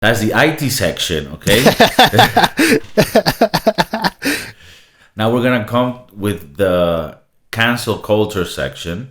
That's the IT section, okay? Now we're gonna come with the cancel culture section.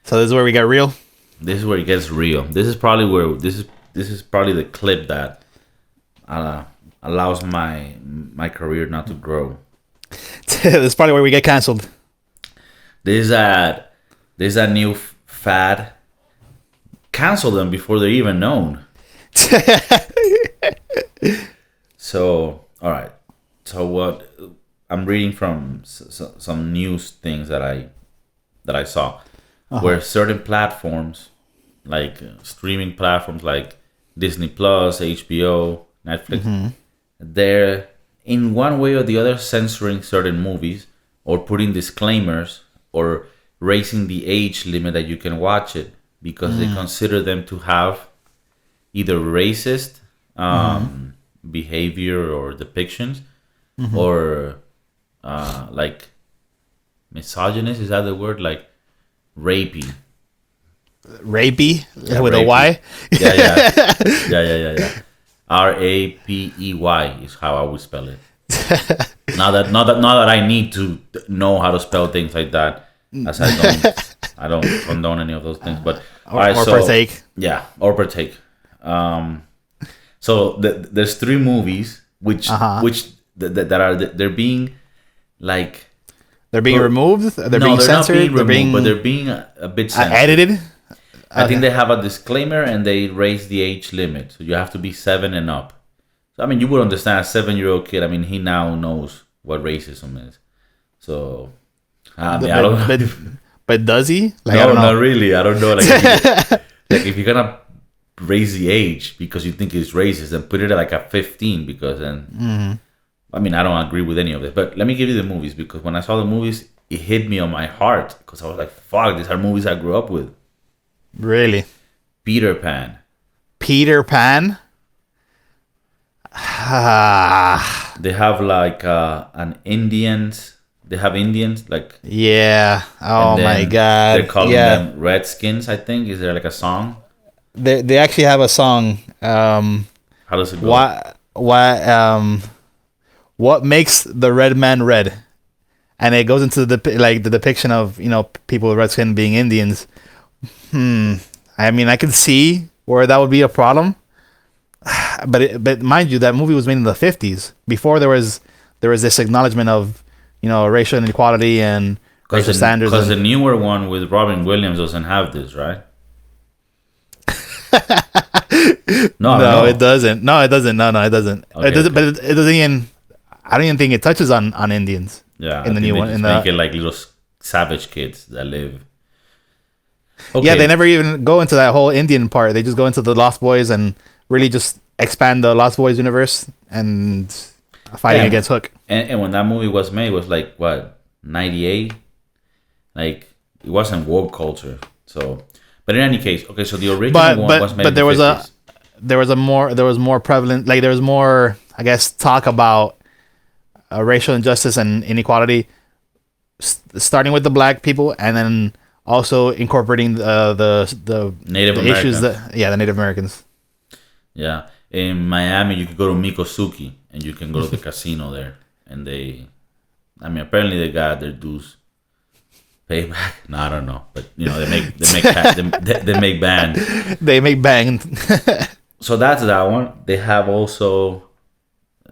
So this is where we get real. This is where it gets real. This is probably the clip that allows my career not to grow. This is probably where we get canceled. This is a new fad. Cancel them before they're even known. So, all right. So what I'm reading from some news things that I saw, where certain platforms, like streaming platforms like Disney Plus, HBO, Netflix, they're in one way or the other censoring certain movies or putting disclaimers or raising the age limit that you can watch it because they consider them to have either racist behavior or depictions or like misogynist, is that the word? Like rapey. Rapey? Yeah, With rapey. a Y? Yeah. RAPEY is how I would spell it. Not that I need to know how to spell things like that, as I don't condone any of those things. But Or partake. Yeah, or partake. So there's 3 movies which that are they're being like They're being removed? They're being they're censored? not being removed, but they're being a bit censored. Edited? I think they have a disclaimer and they raise the age limit, so you have to be 7 and up. So I mean, you would understand a 7-year-old kid. I mean, he now knows what racism is. So I mean, I don't know. But does he? Like, No, I don't know. not really. I don't know. Like, if you're gonna raise the age because you think it's racist, then put it at like a 15 because then. I mean, I don't agree with any of it. But let me give you the movies because when I saw the movies, it hit me on my heart because I was like, "Fuck, these are movies I grew up with." Really? Peter Pan. Peter Pan? They have like an Indians. They have Indians like. Yeah. Oh and then my God. They're calling them Redskins. I think is there like a song? They actually have a song. How does it go? What makes the red man red? And it goes into the depiction of people with red skin being Indians. I mean, I can see where that would be a problem, but mind you, that movie was made in the 50s. Before there was this acknowledgement of racial inequality and racial standards. Because the newer one with Robin Williams doesn't have this, right? No, it doesn't. No, it doesn't. No, it doesn't. Okay, it doesn't. okay. But it doesn't even. I don't even think it touches on Indians. Yeah, in the new one. Make it like little savage kids that live. Okay. Yeah, they never even go into that whole Indian part. They just go into the Lost Boys and really just expand the Lost Boys universe and fighting against Hook. And when that movie was made, it was like what 98. Like it wasn't woke culture. So, but in any case, okay. So the original one was made. But there was more prevalent. Like there was more, I guess, talk about racial injustice and inequality, starting with the black people, and then also incorporating the Native the Americans. issues the Native Americans. Yeah, in Miami, you could go to Mikosuki and you can go to the casino there, and apparently they got their dues paid back. No, I don't know, but they make band. They make bang. So that's that one. They have also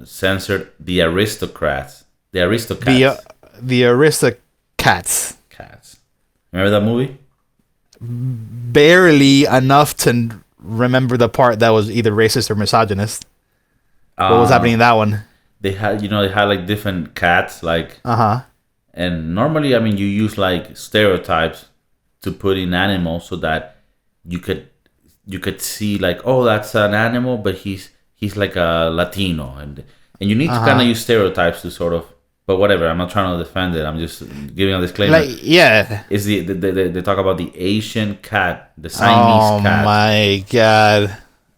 censored the aristocrats. The aristocrats. The Aristocats. Cats. Remember that movie? Barely enough to remember the part that was either racist or misogynist. What was happening in that one? They had like different cats, like. And normally, I mean, you use like stereotypes to put in animals so that you could see like, oh, that's an animal, but he's like a Latino, and you need to kind of use stereotypes to sort of. But whatever, I'm not trying to defend it. I'm just giving a disclaimer. Like, yeah, is they talk about the Asian cat, the Siamese cat. Oh my God!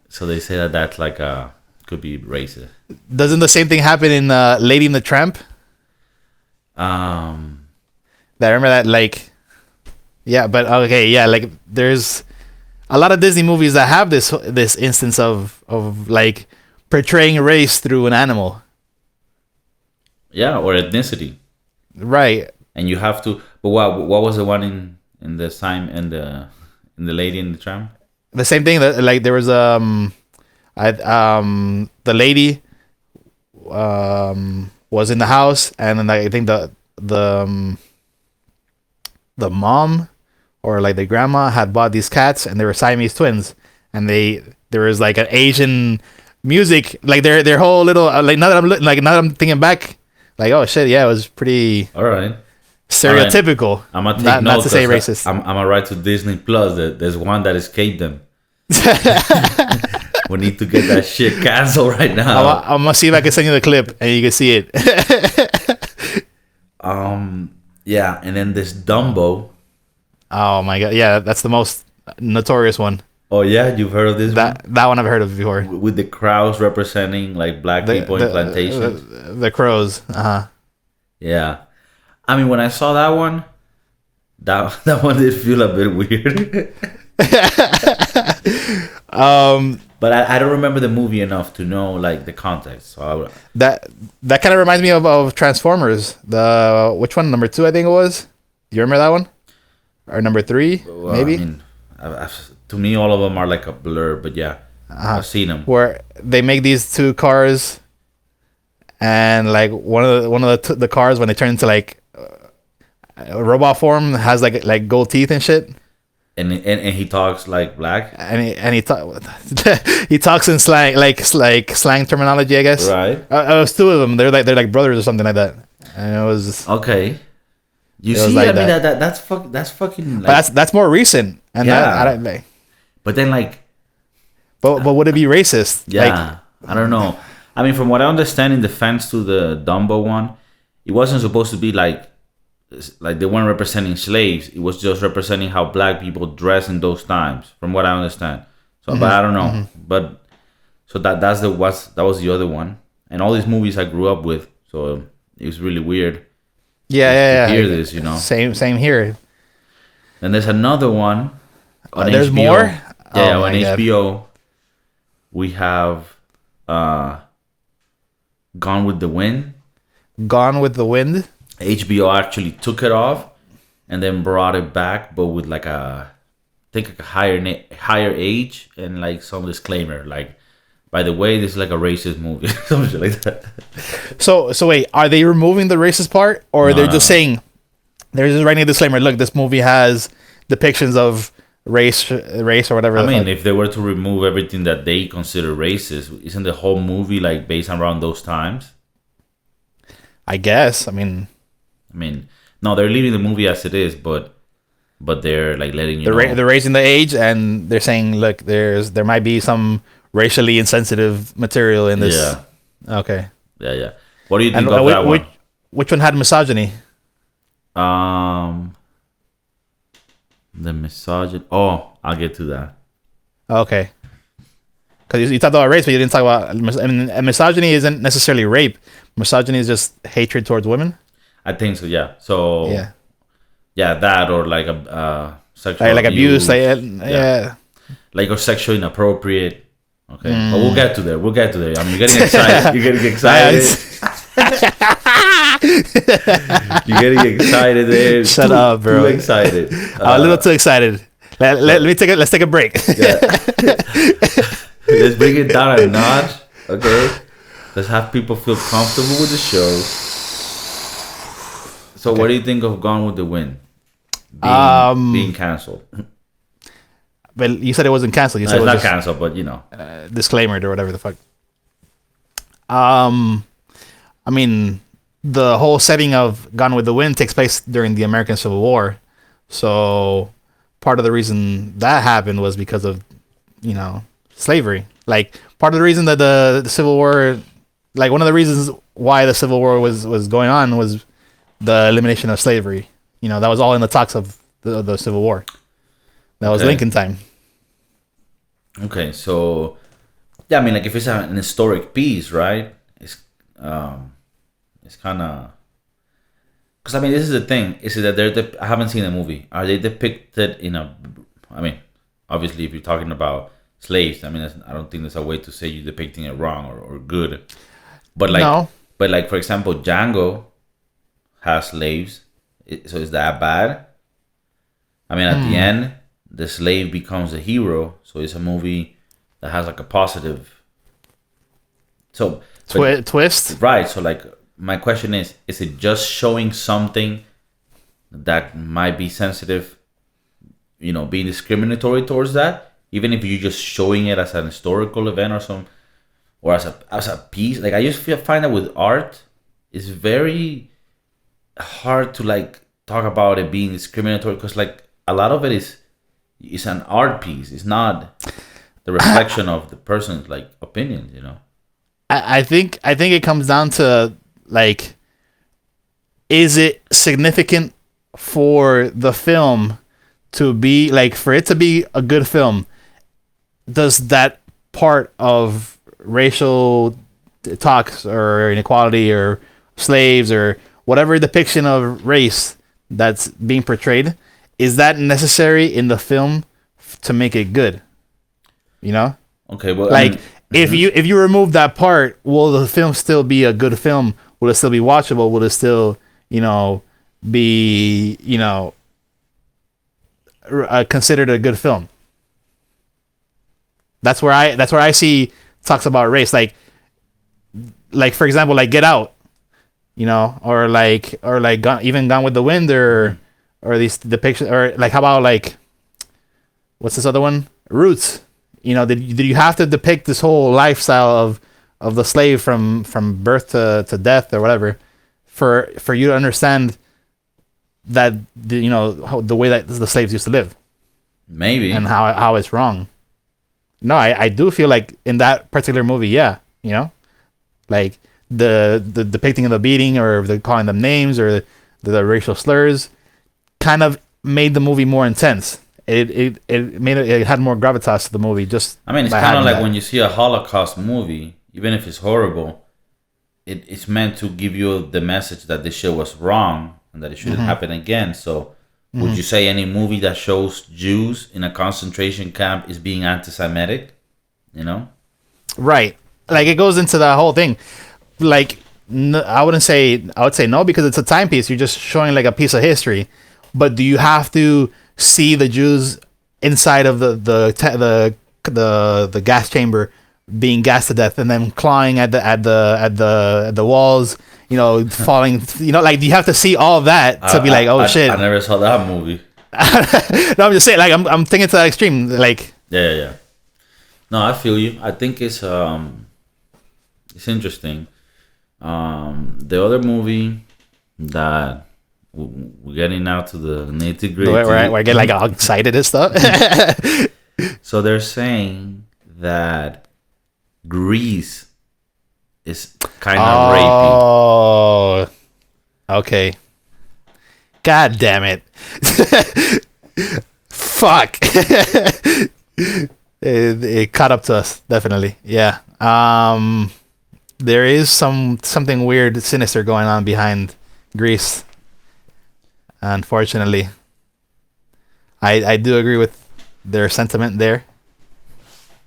So they say that's like could be racist. Doesn't the same thing happen in Lady and the Tramp? That remember that, like, yeah, but okay, yeah, like there's a lot of Disney movies that have this instance of like portraying race through an animal. Yeah, or ethnicity. Right. And you have to. But what was the one in the sign in the Lady in the Tramp? The same thing that like there was the lady was in the house, and then I think the mom or like the grandma had bought these cats, and they were Siamese twins, and there was like an Asian music, like their whole little like now that I'm thinking back, like oh shit, yeah, it was pretty All right. stereotypical. I'm gonna take Not note to say 'cause racist. I'm gonna write to Disney Plus that there's one that escaped them. We need to get that shit canceled right now. I'm gonna see if I can send you the clip and you can see it. Yeah, and then this Dumbo. Oh my god, yeah, that's the most notorious one. Oh yeah, you've heard of this That one I've heard of before. one? With the crows representing like black people in plantations. The crows. Yeah, I mean when I saw that one, that one did feel a bit weird. But I don't remember the movie enough to know like the context. So that kind of reminds me of Transformers. The which one? Number 2, I think it was. Do you remember that one? Or number 3, maybe? I mean, to me, all of them are like a blur. But yeah, I've seen them. Where they make these 2 cars, and like one of the cars when they turn into like a robot form has like gold teeth and shit. And he talks like black. And he talks in slang, like slang terminology, I guess. Right. It was 2 of them. They're like brothers or something like that. And it was Okay. You it was see, like I mean that. that's fucking. Like, but that's more recent. And Yeah. that, I don't like. but then like But would it be racist? yeah, Like, I don't know. I mean, from what I understand, in defense to the Dumbo one, it wasn't supposed to be like they weren't representing slaves. It was just representing how black people dress in those times, from what I understand. So, but I don't know. But so that was the other one, and all these movies I grew up with. So it was really weird. yeah. To hear this, you know. Same here. And there's another one on There's HBO. more? Yeah, Oh on my God. HBO we have Gone with the Wind. Gone with the Wind. HBO actually took it off and then brought it back, but with like I think like a higher age and like some disclaimer, like by the way, this is like a racist movie, something like that. So wait, are they removing the racist part, or they're just No. saying they're just writing a disclaimer? Look, this movie has depictions of race or whatever. I the mean, fuck. if they were to remove everything that they consider racist, isn't the whole movie like based around those times? I guess. I mean, No, they're leaving the movie as it is, but they're like letting you know. they're raising the age, and they're saying, look, there might be some racially insensitive material in this. Yeah, Okay. yeah. What do you think And of that one? which one had misogyny? The misogyny. Oh, I'll get to that. Okay. Because you talked about race, but you didn't talk about. I mean, misogyny isn't necessarily rape. Misogyny is just hatred towards women. I think so. Yeah. So Yeah. yeah, that or like a sexual Like abuse. Like, yeah. like or sexually inappropriate. Okay, but we'll get to there. I mean, you're getting excited. You're getting excited. You're getting excited there. Shut up, bro. Too excited. A little too excited. Let's take a break. Yeah. Let's bring it down a notch. Okay. Let's have people feel comfortable with the show. So, what do you think of Gone with the Wind? Being canceled. But you said it wasn't canceled. You No, said it's it not was just canceled, but you know. disclaimed or whatever the fuck. I mean, the whole setting of Gone with the Wind takes place during the American Civil War, so part of the reason that happened was because of, slavery. Like part of the reason that the Civil War, like one of the reasons why the Civil War was going on was the elimination of slavery. That was all in the talks of the Civil War. That was Okay. Lincoln time. Okay, so yeah, I mean, like if it's an historic piece, right? It's kind of because this is the thing. Is it that I haven't seen the movie. Are they depicted in a? I mean, obviously, if you're talking about slaves, I mean, I don't think there's a way to say you're depicting it wrong or good. But like, No. for example, Django has slaves. So is that bad? I mean, at the end, the slave becomes a hero. So it's a movie that has like a positive. So Twist. right. So like, my question is it just showing something that might be sensitive? Being discriminatory towards that, even if you're just showing it as an historical event or some, or as a piece. Like I just find that with art, it's very hard to like talk about it being discriminatory because like a lot of it is an art piece. It's not the reflection of the person's like opinions. I think it comes down to like, is it significant for the film to be like, for it to be a good film? Does that part of racial talks or inequality or slaves or whatever depiction of race that's being portrayed, is that necessary in the film to make it good? Okay, well, like, if you remove that part, will the film still be a good film? Will it still be watchable? Will it still be considered a good film? That's where I see talks about race, like for example, like Get Out, or even Gone with the Wind, or these depictions, or like how about like what's this other one, Roots? Did you have to depict this whole lifestyle of the slave from birth to death or whatever for you to understand that the way that the slaves used to live, maybe, and how it's wrong? No, I do feel like in that particular movie, yeah, like the depicting of the beating or the calling them names or the racial slurs kind of made the movie more intense. It had more gravitas to the movie. I mean, it's kind of like when you see a Holocaust movie, even if it's horrible, it's meant to give you the message that this shit was wrong and that it shouldn't happen again. So would you say any movie that shows Jews in a concentration camp is being anti-Semitic? Right. Like it goes into that whole thing. Like I would say no, because it's a timepiece. You're just showing like a piece of history. But do you have to see the Jews inside of the gas chamber being gassed to death and then clawing at the walls, falling, like, do you have to see all that to be like, oh shit? I never saw that movie. No, I'm just saying, like, I'm thinking to that extreme, like. Yeah. No, I feel you. I think it's interesting. The other movie that we're getting now to the nitty gritty. We're getting like all excited and stuff. So they're saying that Grease is kind of rapey. Oh, okay. God damn it! Fuck. It caught up to us, definitely. Yeah. There is something weird, sinister going on behind Grease. Unfortunately, I do agree with their sentiment there.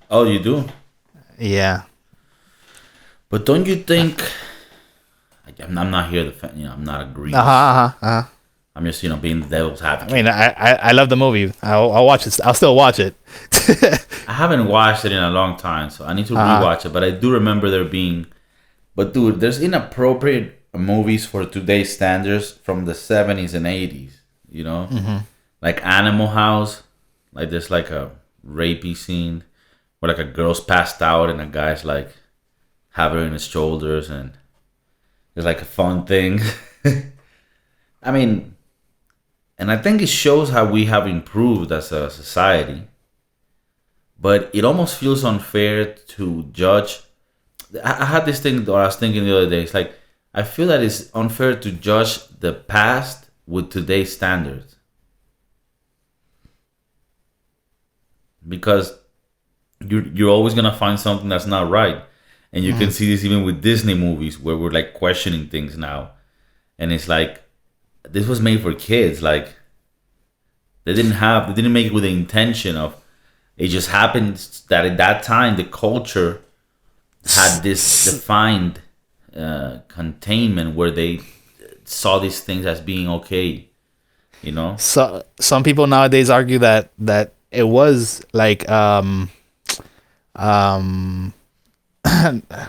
Oh, you do? Yeah. But don't you think? I'm not here to, I'm not a Grease. I'm just, being the devil's advocate. I mean, I love the movie. I'll watch it. I'll still watch it. I haven't watched it in a long time, so I need to rewatch it. But I do remember there being. But dude, there's inappropriate movies for today's standards from the 70s and 80s. Like Animal House. Like there's like a rapey scene where like a girl's passed out and a guy's like have her in his shoulders and it's like a fun thing. I mean, and I think it shows how we have improved as a society. But it almost feels unfair to judge. I had this thing that I was thinking the other day. It's like, I feel that it's unfair to judge the past with today's standards. Because you're always going to find something that's not right. And you can see this even with Disney movies where we're like questioning things now. And it's like, this was made for kids. Like, they didn't make it with the intention of It just happens that at that time the culture had this defined containment where they saw these things as being okay, you know. So some people nowadays argue that it was like um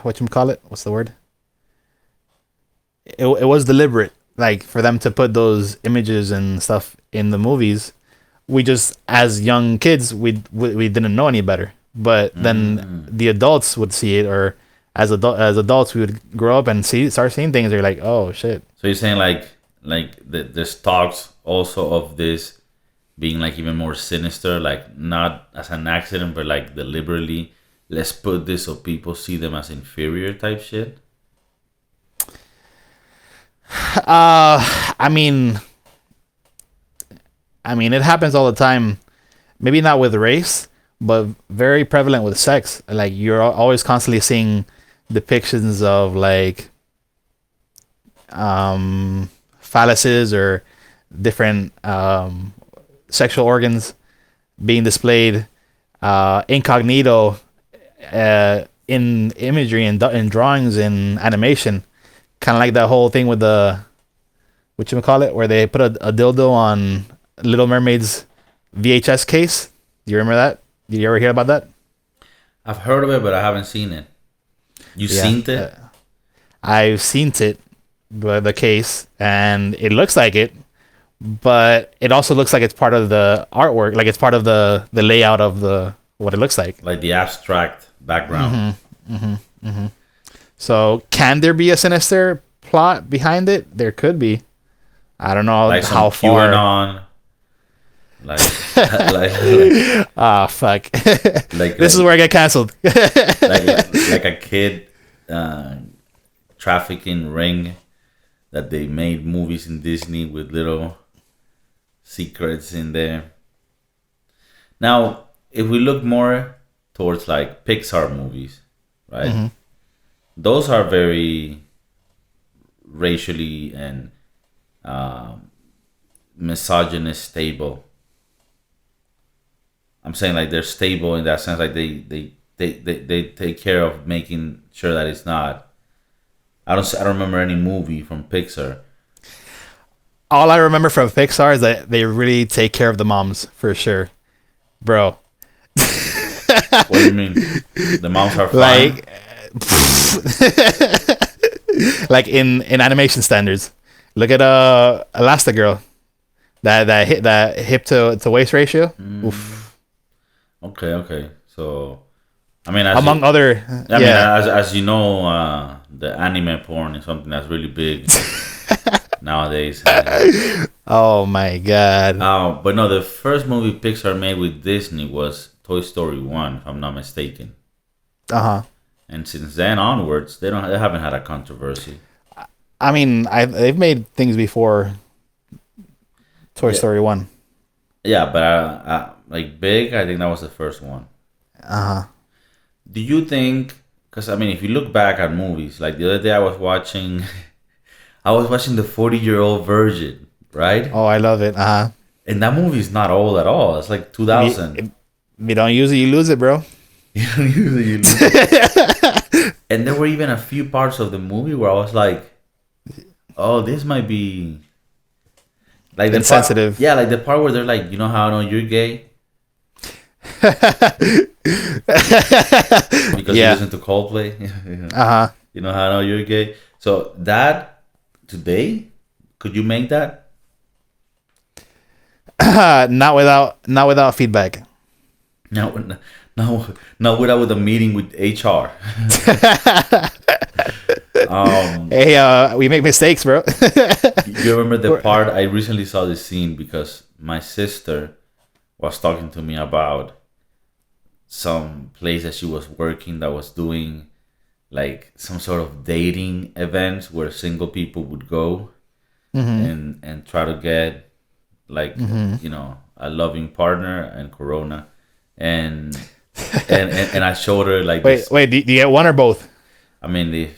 what you call it? What's the word? It was deliberate, like for them to put those images and stuff in the movies. We just, as young kids, we didn't know any better. But then the adults would see it, or as adults, we would grow up and start seeing things. They're like, oh shit. So you're saying there's talks also of this being like even more sinister, like not as an accident, but like deliberately. Let's put this so people see them as inferior type shit. I mean, it happens all the time. Maybe not with race, but very prevalent with sex. Like you're always constantly seeing depictions of like phalluses or different sexual organs being displayed incognito in imagery and in drawings and animation. Kind of like that whole thing with the where they put a dildo on Little Mermaid's VHS case. Do you remember that? Did you ever hear about that? I've heard of it, but I haven't seen it. You seen it? I've seen it, the case, and it looks like it, but it also looks like it's part of the artwork, like it's part of the layout of what it looks like. Like the abstract background. So, can there be a sinister plot behind it? There could be. I don't know like how far. QAnon, like, fuck. Like this is where I get canceled. like a kid trafficking ring that they made movies in Disney with little secrets in there. Now, if we look more towards like Pixar movies, right? Those are very racially and misogynist stable. I'm saying like they're stable in that sense, like they take care of making sure that it's not. I don't remember any movie from Pixar. All I remember from Pixar is that they really take care of the moms for sure, bro. What do you mean? The moms are fine? Like in animation standards. Look at Elastigirl. That hip to waist ratio. Oof. Okay. So, I mean, among other, I mean, as you know, the anime porn is something that's really big nowadays. Oh my god. But no, the first movie Pixar made with Disney was Toy Story 1, if I'm not mistaken. And since then onwards, they haven't had a controversy. I mean, they've made things before Toy Story 1. Yeah, but like big, I think that was the first one. Do you think? Because I mean, if you look back at movies, like the other day, I was watching the 40-Year-Old Virgin, right? Oh, I love it. And that movie is not old at all. It's like 2000. If you don't use it, you lose it, bro. You don't use it, you lose it. And there were even a few parts of the movie where I was like, "Oh, this might be like the insensitive." Yeah, like the part where they're like, "You know how I know you're gay?" Because you listen to Coldplay. You know how I know you're gay. So that today, could you make that? Not without feedback. No, with a meeting with HR. Hey, we make mistakes, bro. You remember the part? I recently saw this scene because my sister was talking to me about some place that she was working that was doing like some sort of dating events where single people would go and try to get like a loving partner and Corona and I showed her like wait do you get one or both? I mean